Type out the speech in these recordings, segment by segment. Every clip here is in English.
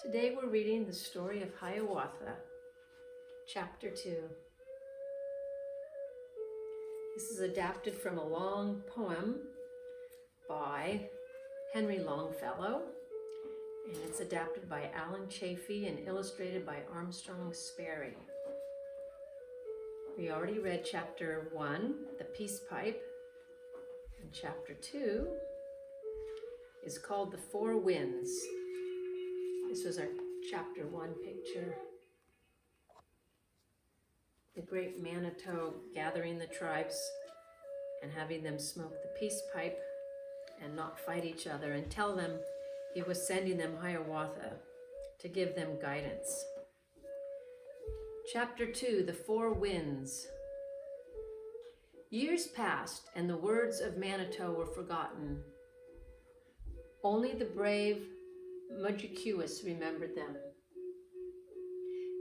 Today we're reading the story of Hiawatha, Chapter 2. This is adapted from a long poem by Henry Longfellow, and it's adapted by Alan Chaffee and illustrated by Armstrong Sperry. We already read Chapter 1, The Peace Pipe, and Chapter 2 is called The Four Winds. This was our Chapter 1 picture. The great Manitou gathering the tribes and having them smoke the peace pipe and not fight each other, and tell them he was sending them Hiawatha to give them guidance. Chapter 2, The Four Winds. Years passed and the words of Manitou were forgotten. Only the brave Mudjekeewis remembered them.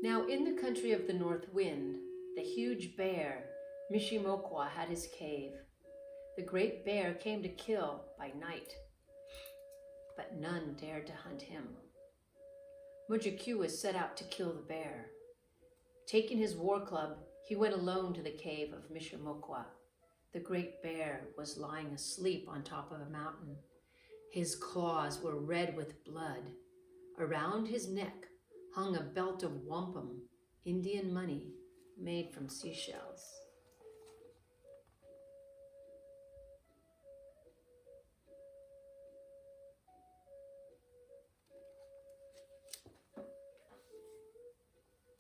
Now in the country of the North Wind, the huge bear, Mishimoqua, had his cave. The great bear came to kill by night, but none dared to hunt him. Mudjekeewis set out to kill the bear. Taking his war club, he went alone to the cave of Mishimoqua. The great bear was lying asleep on top of a mountain. His claws were red with blood. Around his neck hung a belt of wampum, Indian money made from seashells.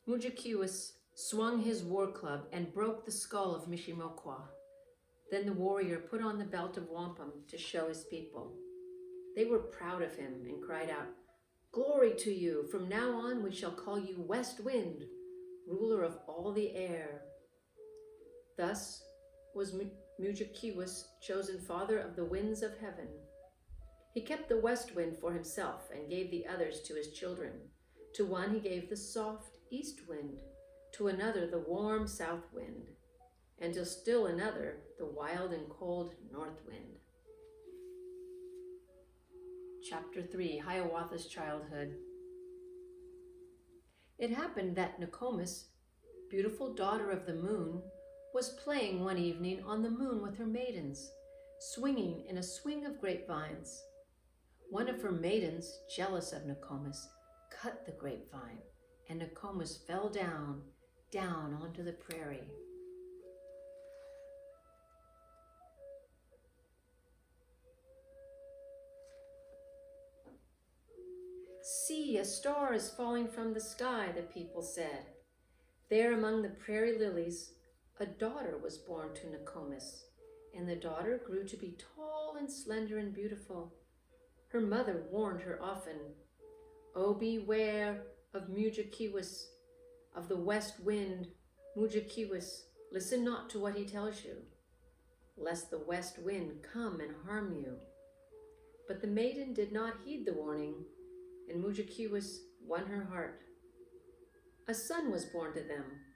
Mudjekeewis swung his war club and broke the skull of Mishimoqua. Then the warrior put on the belt of wampum to show his people. They were proud of him and cried out, "Glory to you! From now on we shall call you West Wind, ruler of all the air." Thus was Mudjekeewis chosen father of the winds of heaven. He kept the west wind for himself and gave the others to his children. To one he gave the soft east wind, to another the warm south wind, and to still another the wild and cold north wind. Chapter 3, Hiawatha's Childhood. It happened that Nokomis, beautiful daughter of the moon, was playing one evening on the moon with her maidens, swinging in a swing of grapevines. One of her maidens, jealous of Nokomis, cut the grapevine, and Nokomis fell down onto the prairie. "See, a star is falling from the sky," the people said. There among the prairie lilies, a daughter was born to Nokomis, and the daughter grew to be tall and slender and beautiful. Her mother warned her often, "Oh, beware of Mudjekeewis, of the west wind, Mudjekeewis. Listen not to what he tells you, lest the west wind come and harm you." But the maiden did not heed the warning, and Mudjekeewis won her heart. A son was born to them,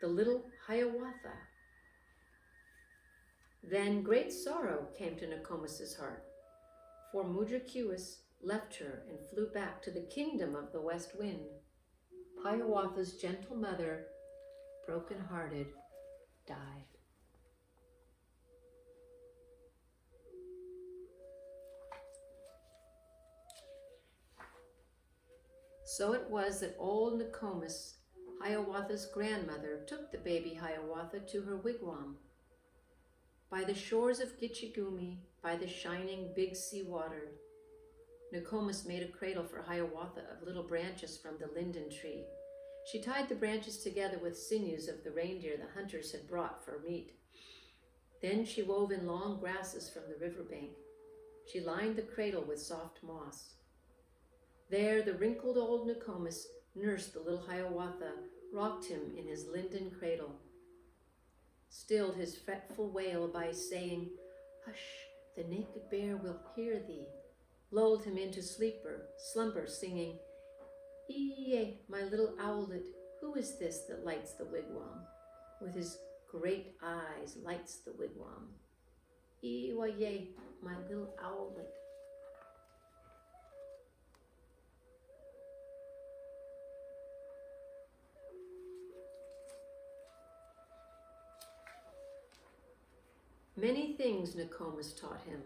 the little Hiawatha. Then great sorrow came to Nokomis's heart, for Mudjekeewis left her and flew back to the kingdom of the west wind. Hiawatha's gentle mother, broken-hearted, died. So it was that old Nokomis, Hiawatha's grandmother, took the baby Hiawatha to her wigwam. By the shores of Gitchigumi, by the shining big sea water, Nokomis made a cradle for Hiawatha of little branches from the linden tree. She tied the branches together with sinews of the reindeer the hunters had brought for meat. Then she wove in long grasses from the riverbank. She lined the cradle with soft moss. There the wrinkled old Nokomis nursed the little Hiawatha, rocked him in his linden cradle, stilled his fretful wail by saying, "Hush, the naked bear will hear thee," lulled him into slumber, singing, "Ee, my little owlet, who is this that lights the wigwam? With his great eyes lights the wigwam. Ee, my little owlet." Many things Nokomis taught him.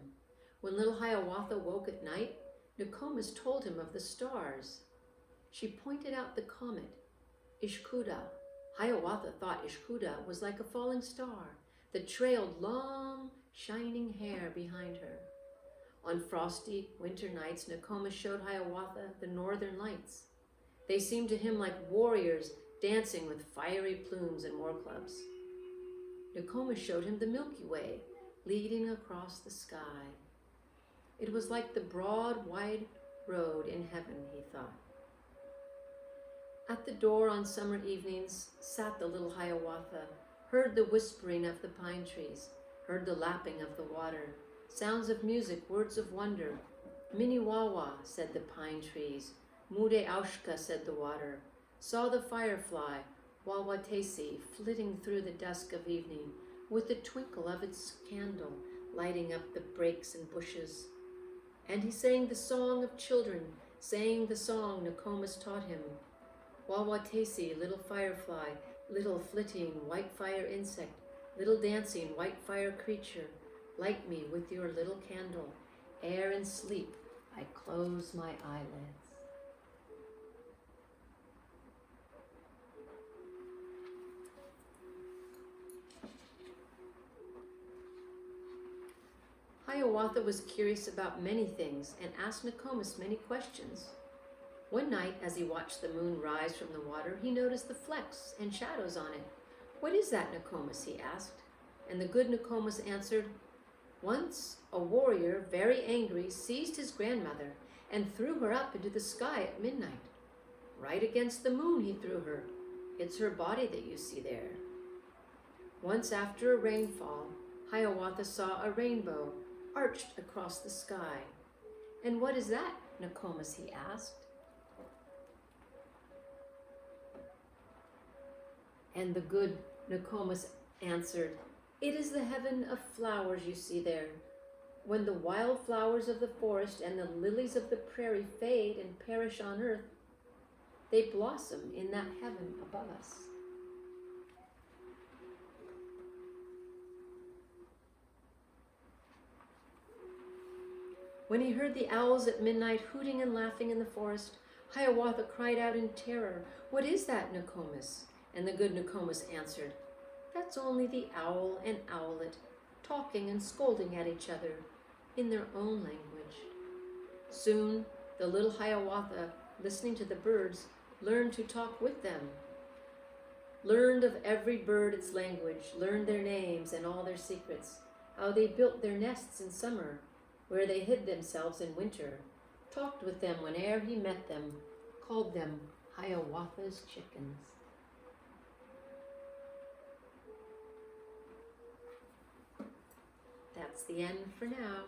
When little Hiawatha woke at night, Nokomis told him of the stars. She pointed out the comet, Ishkuda. Hiawatha thought Ishkuda was like a falling star that trailed long, shining hair behind her. On frosty winter nights, Nokomis showed Hiawatha the northern lights. They seemed to him like warriors dancing with fiery plumes and war clubs. Nokomis showed him the Milky Way leading across the sky. It was like the broad, wide road in heaven, he thought. At the door on summer evenings sat the little Hiawatha, heard the whispering of the pine trees, heard the lapping of the water, sounds of music, words of wonder. Miniwawa, said the pine trees. Mude Aushka, said the water. Saw the firefly, Wawatesi, flitting through the dusk of evening, with the twinkle of its candle lighting up the brakes and bushes. And he sang the song of children, sang the song Nokomis taught him. Wawatesi, little firefly, little flitting white fire insect, little dancing white fire creature, light me with your little candle. Ere in sleep I close my eyelids. Hiawatha was curious about many things and asked Nokomis many questions. One night, as he watched the moon rise from the water, he noticed the flecks and shadows on it. What is that, Nokomis? He asked. And the good Nokomis answered, once a warrior, very angry, seized his grandmother and threw her up into the sky at midnight. Right against the moon he threw her. It's her body that you see there. Once after a rainfall, Hiawatha saw a rainbow arched across the sky. And what is that, Nokomis? He asked. And the good Nokomis answered, it is the heaven of flowers you see there. When the wild flowers of the forest and the lilies of the prairie fade and perish on earth, they blossom in that heaven above us. When he heard the owls at midnight hooting and laughing in the forest, Hiawatha cried out in terror, what is that, Nokomis? And the good Nokomis answered, that's only the owl and owlet talking and scolding at each other in their own language. Soon the little Hiawatha, listening to the birds, learned to talk with them, learned of every bird its language, learned their names and all their secrets, how they built their nests in summer, where they hid themselves in winter, talked with them whene'er he met them, called them Hiawatha's chickens. That's the end for now.